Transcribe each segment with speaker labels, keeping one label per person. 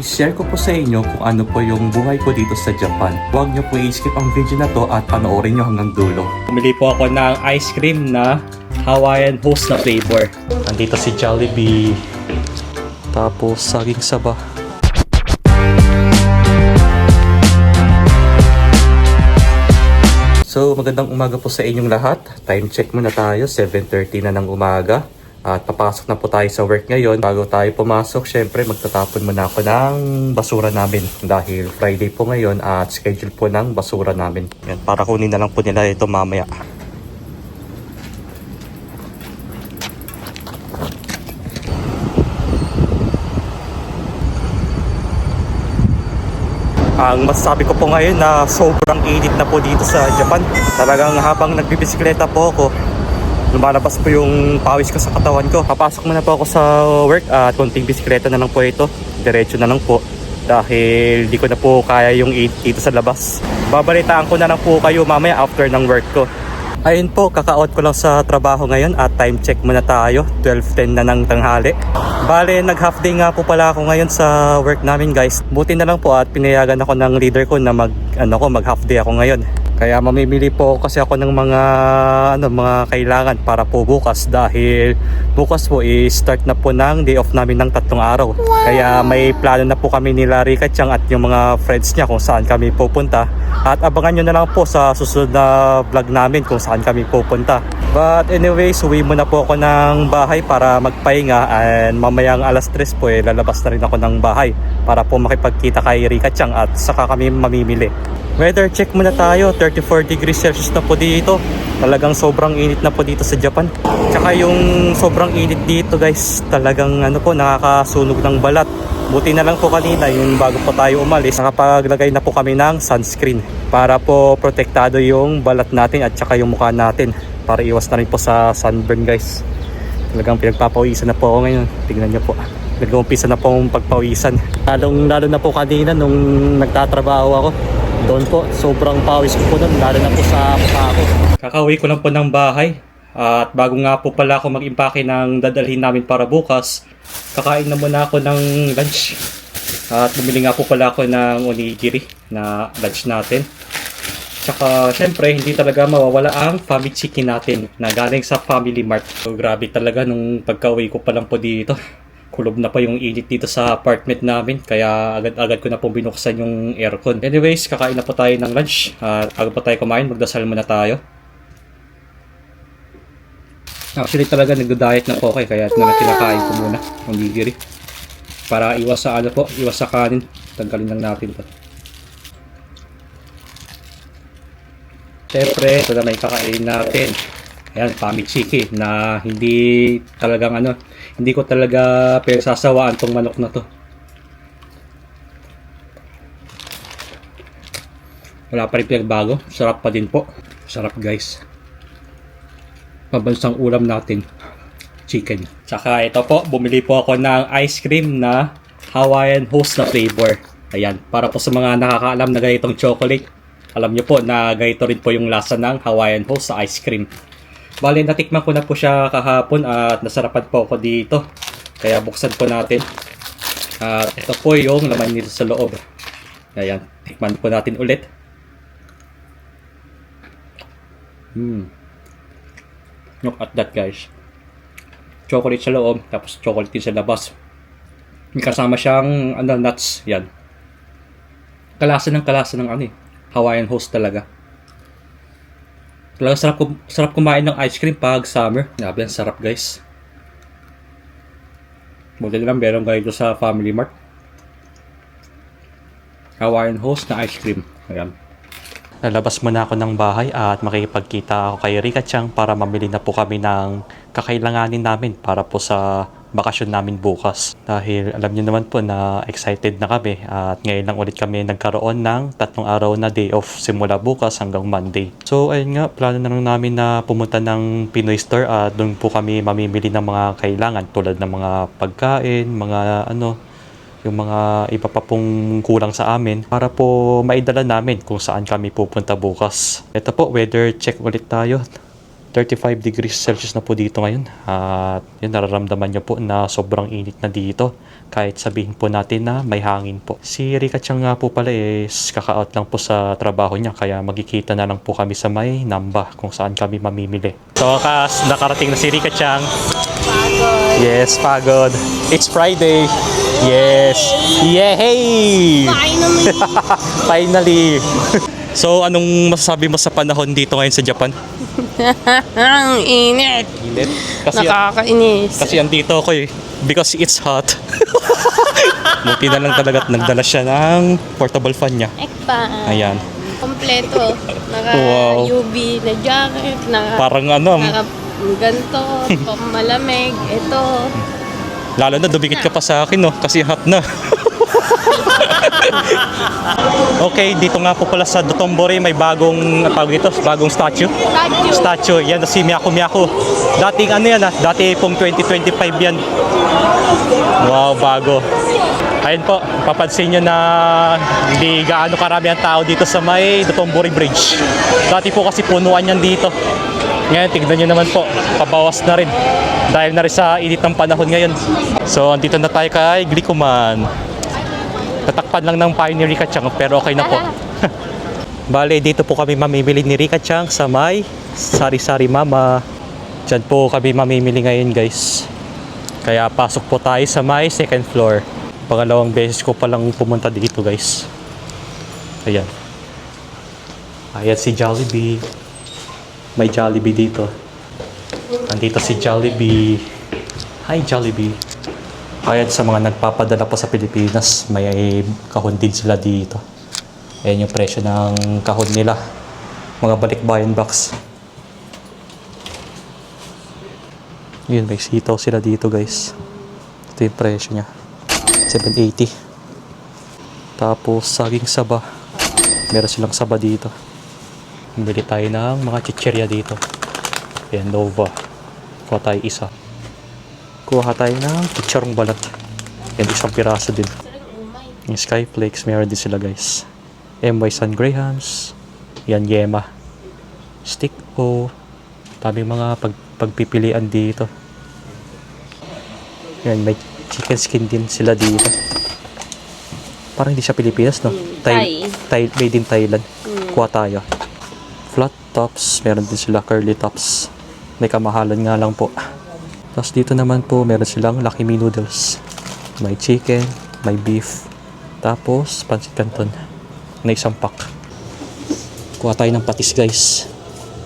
Speaker 1: I-share ko po sa inyo kung ano po yung buhay ko dito sa Japan. Huwag niyo po i-skip ang video na to at panoorin niyo hanggang dulo. Bumili po ako ng ice cream na Hawaiian Host na flavor. Andito si Jollibee. Tapos saging saba. So magandang umaga po sa inyong lahat. Time check muna tayo, 7:30 na ng umaga. At papasok na po tayo sa work ngayon. Bago tayo pumasok, syempre magtatapon muna ako ng basura namin. Dahil Friday po ngayon at schedule po ng basura namin. Yan, para kunin na lang po nila ito mamaya. Ang masasabi ko po ngayon na sobrang init na po dito sa Japan. Talagang habang nagbibisikleta po ako, lumalabas po yung pawis ko sa katawan ko. Papasok muna po ako sa work at konting bisikleta na lang po ito. Diretso na lang po dahil di ko na po kaya yung init dito sa labas. Babalitaan ko na lang po kayo mamaya after ng work ko. Ayun po, kaka-out ko lang sa trabaho ngayon at time check muna tayo. 12:10 na ng tanghali. Bale, nag-half day nga po pala ako ngayon sa work namin, guys. Buti na lang po at pinayagan ako ng leader ko na mag-half day ako ngayon. Kaya mamimili po kasi ako ng mga kailangan para po bukas dahil bukas po i-start na po ng day off namin ng 3 araw. Wow. Kaya may plano na po kami nila Rika Chang at yung mga friends niya kung saan kami pupunta. At abangan nyo na lang po sa susunod na vlog namin kung saan kami pupunta. But anyways, uwi muna po ako ng bahay para magpahinga and mamayang alas 3 po lalabas na rin ako ng bahay para po makipagkita kay Rika Chang at saka kami mamimili. Weather check muna tayo, 34 degrees Celsius na po dito. Talagang sobrang init na po dito sa Japan. Tsaka yung sobrang init dito, guys, talagang nakakasunog ng balat. Buti na lang po kanina, yung bago po tayo umalis, nakapaglagay na po kami ng sunscreen para po protektado yung balat natin at tsaka yung mukha natin para iwas na rin po sa sunburn, guys. Talagang pinagpapawisan na po ako ngayon. Tingnan nyo po. Nag-uumpisa na po ang pagpawisan. Lalo na po kanina nung nagtatrabaho ako. Doon po, sobrang pawis ko po doon, lalo na po sa mukha ko. Kakauwi ko lang po ng bahay. At bago nga po pala ako mag-impake ng dadalhin namin para bukas, kakain na muna ako ng lunch. At bumili nga po pala ako ng onigiri na lunch natin. Tsaka syempre, hindi talaga mawawala ang family chicken natin na galing sa Family Mart. So grabe talaga nung pagka-uwi ko pa lang po dito. Kulob na pa yung init dito sa apartment namin kaya agad-agad ko na po binuksan yung aircon. Anyways, kakain na po tayo ng lunch. At bago pa tayo kumain, magdasal muna tayo. Actually talaga nagdo-diet na po ako kaya kinakain ko muna onigiri. Para iwas sa kanin. Tanggalin lang natin ito. Siyempre, ito na may kakain natin. Ayan, family chicken na hindi ko talaga pinagsasawaan tong manok na to. Wala pa rin pinagbago. Sarap pa din po. Sarap, guys. Pabansang ulam natin. Chicken. Tsaka ito po, bumili po ako ng ice cream na Hawaiian Host na flavor. Ayan, para po sa mga nakakaalam na ganitong chocolate. Alam nyo po na ganito rin po yung lasa ng Hawaiian Host sa ice cream. Bale, natikman ko na po siya kahapon at nasarapan po ako dito. Kaya buksan po natin. At ito po yung laman nito sa loob. Ayan, tikman po natin ulit. Look at that, guys. Chocolate sa loob, tapos chocolate din sa labas. May kasama siyang nuts. Yan. Kalasa ng Hawaiian Host talaga. Talaga sarap kumain ng ice cream pag summer. Grabe, ang sarap, guys. Buti lang meron kayo sa Family Mart. Hawaiian Host na ice cream. Ayan. Lalabas muna ako ng bahay at makikipagkita ako kay Rika Chang para mamili na po kami ng kakailanganin namin para po sa bakasyon namin bukas. Dahil alam niyo naman po na excited na kami at ngayon lang ulit kami nagkaroon ng 3 araw na day off simula bukas hanggang Monday. So ayun nga, plano na lang namin na pumunta ng Pinoy Store at doon po kami mamimili ng mga kailangan tulad ng mga pagkain, yung mga iba pa pong kulang sa amin para po maidala namin kung saan kami pupunta bukas. Ito po, weather check ulit tayo. 35 degrees Celsius na po dito ngayon. At yun, nararamdaman nyo po na sobrang init na dito. Kahit sabihin po natin na may hangin po. Si Rika Chang nga po pala is kaka-out lang po sa trabaho niya. Kaya magkikita na lang po kami sa may Namba kung saan kami mamimili. So nakarating na si Rika Chang.
Speaker 2: Pagod.
Speaker 1: Yes, pagod. It's Friday. Yes. Yay!
Speaker 2: Finally!
Speaker 1: Finally. So anong masasabi mo sa panahon dito ngayon sa Japan?
Speaker 2: Ang init.
Speaker 1: Init? Kasi
Speaker 2: Nakakainis.
Speaker 1: Kasi andito ako eh. Because it's hot. Buti na lang talaga at nagdala siya ng portable fan niya.
Speaker 2: Ekpa.
Speaker 1: Ayan.
Speaker 2: Kompleto. Naka
Speaker 1: Wow.
Speaker 2: UV na jacket. Naka,
Speaker 1: Parang ano,
Speaker 2: naka ganto. Malamig. Ito.
Speaker 1: lalo na dumikit ka pa sa akin no. Kasi hot na. Okay, dito nga po pala sa Dotonbori may bagong bagong statue. Statue, yan si Miyako Miyako. Dating ano yan dati pong 2025 yan. Wow, bago. Ayun po, papansin nyo na hindi gaano karami ang tao dito sa may Dotonbori Bridge. Dati po kasi punuan yan dito. Ngayon, tignan nyo naman po, pabawas na rin. Dahil na rin sa init ng panahon ngayon. So, andito na tayo kay Glicoman. Tatakpan lang ng payo ni Rika Chang pero okay na po. Bale, dito po kami mamimili ni Rika Chang sa may Sari-Sari Mama. Diyan po kami mamimili ngayon guys. Kaya pasok po tayo sa may second floor. Pangalawang beses ko palang pumunta dito guys. Ayan. Ayan si Jollibee. May Jollibee dito. Andito si Jollibee. Hi Jollibee. Kaya sa mga nagpapadala po sa Pilipinas, may kahon din sila dito. Ayan yung presyo ng kahon nila. Mga balikbayan box. Yun, may sitaw sila dito guys. Ito yung presyo niya. 780. Tapos saging saba. Meron silang saba dito. Bili tayo ng mga chichirya dito. Ayan, Nova. Kuha tayo isa. Kuha tayo ng chicharong balat. Yan, isang piraso din. Yung Skyflakes, meron din sila guys. MY Sun Grahams. Yan, Yema. Stick O. Dami mga pagpipilian dito. Yan, may chicken skin din sila dito. Parang hindi siya Pilipinas, no? Made in Thailand. Kuha tayo. Flat tops, meron din sila curly tops. May kamahalan nga lang po. Tapos dito naman po, meron silang Lucky Me noodles. May chicken, may beef. Tapos, pancit canton na isang pack. Kuha tayo ng patis guys.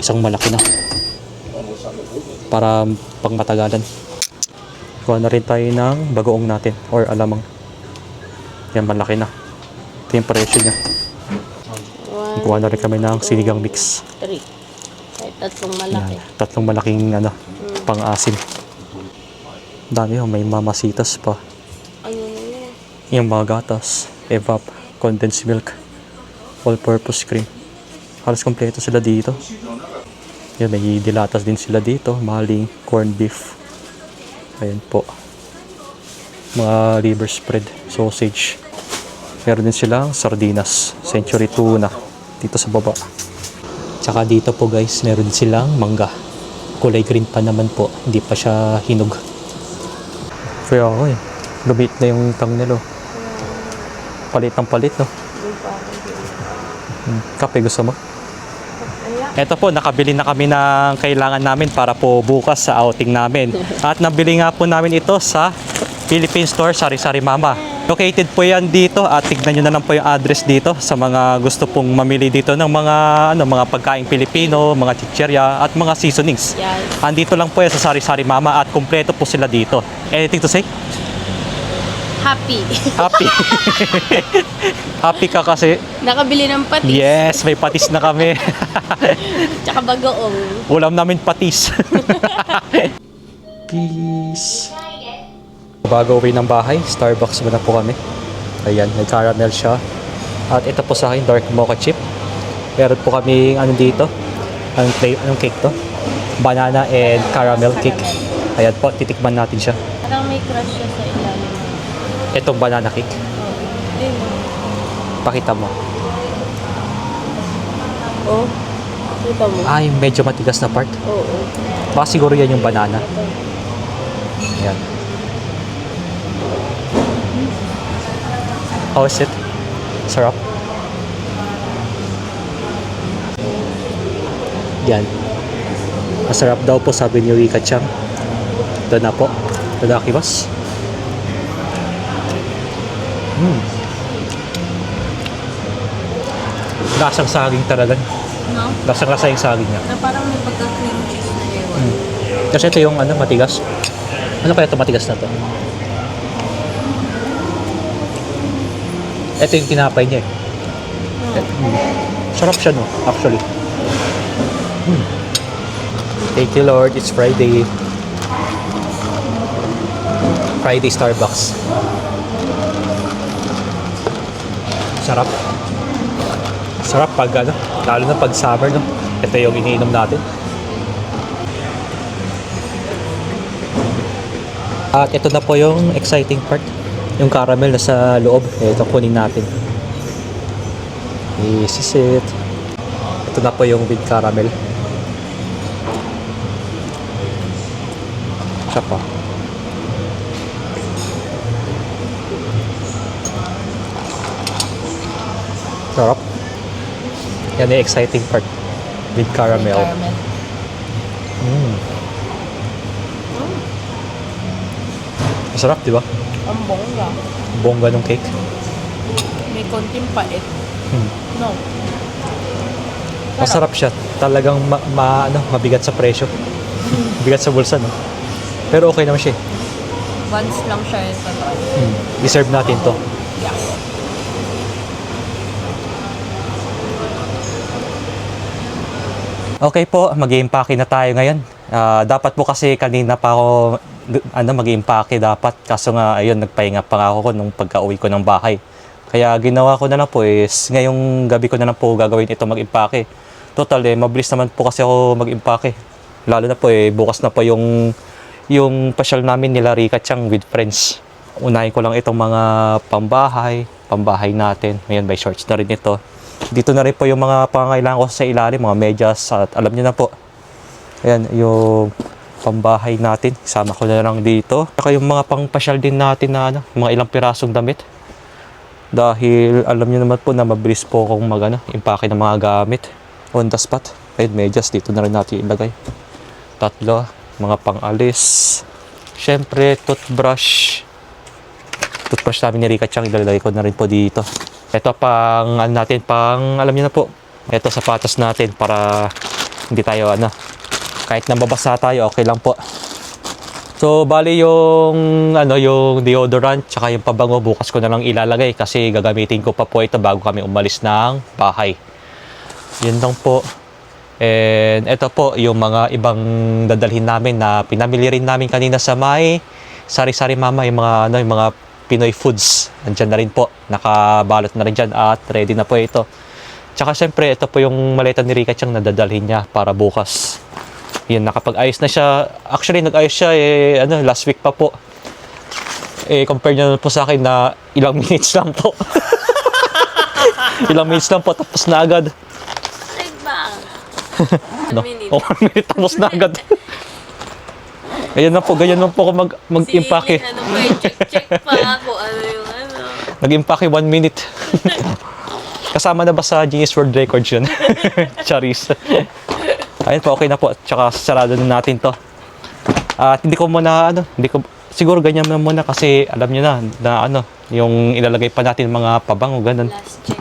Speaker 1: Isang malaki na. Para pang matagalan. Kuha na rin tayo ng bagoong natin or alamang. Yan, malaki na. Ito yung presyo niya. Kuha na rin kami ng sinigang mix.
Speaker 2: 3. Ay, tatlong malaki.
Speaker 1: Yan, tatlong malaking pang-asim. Dami may mamasitas pa.
Speaker 2: Ano na yun?
Speaker 1: Yung mga gatas, evap, condensed milk, all-purpose cream. Halos kompleto sila dito. Yan, may dilatas din sila dito. Maling corned beef. Ayan po. Mga liver spread, sausage. Meron din silang sardinas, century tuna. Dito sa baba. Tsaka dito po guys, meron din silang mangga. Kulay green pa naman po. Hindi pa siya hinog. Kaya ako eh. Lumit na yung tang nilo. Palit ng palit, no? Kape gusto mo? Eto po, nakabili na kami ng kailangan namin para po bukas sa outing namin. At nabili nga po namin ito sa Philippine Store, Sari-Sari Mama. Located po yan dito at tignan nyo na lang po yung address dito sa mga gusto pong mamili dito ng mga pagkaing Pilipino, mga chichirya at mga seasonings.
Speaker 2: Yes.
Speaker 1: Andito lang po yan sa Sari-Sari Mama at kumpleto po sila dito. Anything to say?
Speaker 2: Happy.
Speaker 1: Happy. Happy ka kasi.
Speaker 2: Nakabili ng patis.
Speaker 1: Yes, may patis na kami.
Speaker 2: Tsaka bagoong.
Speaker 1: Ulam namin patis. Peace. Bago uwi ng bahay, Starbucks muna po kami. Ayan, may caramel siya. At ito po sa akin, dark mocha chip. Meron po kami dito. Anong cake to? Banana and caramel cake. Ayan po, titikman natin siya.
Speaker 2: Parang may crush siya sa ilalim.
Speaker 1: Itong banana cake.
Speaker 2: Oh.
Speaker 1: Pakita mo.
Speaker 2: Oh. Kita mo?
Speaker 1: Ah, yung medyo matigas na part.
Speaker 2: Oo.
Speaker 1: Baka siguro yan yung banana. Yan. How is it? Sarap. Yan. Masarap daw po sabi ni Rika Chang. Ito na po. Tadakimasu. Lasang saging talaga.
Speaker 2: No?
Speaker 1: Lasang-lasa yung saging niya.
Speaker 2: Na parang may pagka-cream cheese na ewan.
Speaker 1: Kasi ito yung ano, matigas. Ano kaya ito matigas na to? Ito yung tinapay niya eh. Sarap siya no, actually. Thank you Lord, it's Friday. Friday Starbucks. Sarap. Sarap pag ano, lalo na pag summer no. Ito yung iniinom natin. At ito na po yung exciting part. Yung caramel na sa loob. Ito kunin natin. This is it. Ito na po yung with caramel. Siya pa. Sarap. Yan yung exciting part. With caramel.
Speaker 2: Caramel.
Speaker 1: Masarap, di ba?
Speaker 2: Ang bongga.
Speaker 1: Bongga ng cake.
Speaker 2: May konting pait. No.
Speaker 1: Masarap siya. Talagang mabigat sa presyo. Bigat sa bulsa, no? Pero okay naman siya.
Speaker 2: Once lang siya yung tatawa.
Speaker 1: Deserve natin to.
Speaker 2: Yes.
Speaker 1: Okay po, mag-i-impake na tayo ngayon. Dapat po kasi kanina pa ako mag-i-impake dapat. Kaso nga, ayun, nagpahinga pa ako nung pagka-uwi ko ng bahay. Kaya ginawa ko na lang po is, ngayong gabi ko na lang po gagawin ito mag-impake. Total mabilis naman po kasi ako mag-impake. Lalo na po bukas na po yung pasyal namin nila Rika Chang with friends. Unahin ko lang itong mga pambahay natin. Ngayon, by shorts na rin ito. Dito na rin po yung mga pangangailangan ko sa ilalim, mga medyas at alam niyo na po. Ayan, yung pambahay natin. Sama ko na lang dito. Saka yung mga pangpasyal din natin na mga ilang pirasong damit. Dahil alam niyo naman po na mabilis po akong impake ng mga gamit. On the spot. Ayun, medyas. Dito na rin natin ilagay. 3. Mga pang-alis. Siyempre, toothbrush. Toothbrush namin ni Rika Chang. Ilalagay ko na rin po dito. Ito alam niyo na po. Ito sapatos natin para hindi tayo kahit nababasa tayo, okay lang po. So, bali yung deodorant tsaka yung pabango bukas ko na lang ilalagay kasi gagamitin ko pa po ito bago kami umalis ng bahay. Yun lang po. And ito po yung mga ibang dadalhin namin na pinamili rin namin kanina sa may Sari-Sari Mama, yung mga Pinoy foods. Nandiyan na rin po. Nakabalot na rin dyan at ready na po ito. Tsaka syempre, ito po yung maleta ni Rika Chang na dadalhin niya para bukas. Yun, nakapag-ayos na siya. Actually, nag-ayos siya last week pa po. Compare niya po sa akin na ilang minutes lang po. Ilang minutes lang po, tapos na agad.
Speaker 2: Like ba? 1 minute.
Speaker 1: 1 minute, tapos na agad. Ganyan na po ako mag-impake.
Speaker 2: Check pa ako
Speaker 1: Nag-impake 1 minute. Kasama na ba sa Guinness World Records yun? Charis. Ayun po, okay na po. Tsaka sarado na natin to. At hindi ko siguro ganyan na muna kasi alam nyo na yung ilalagay pa natin mga pabango, ganun.
Speaker 2: Last check.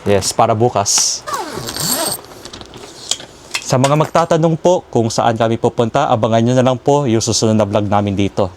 Speaker 1: Yes, para bukas. Sa mga magtatanong po kung saan kami pupunta, abangan nyo na lang po yung susunod na vlog namin dito.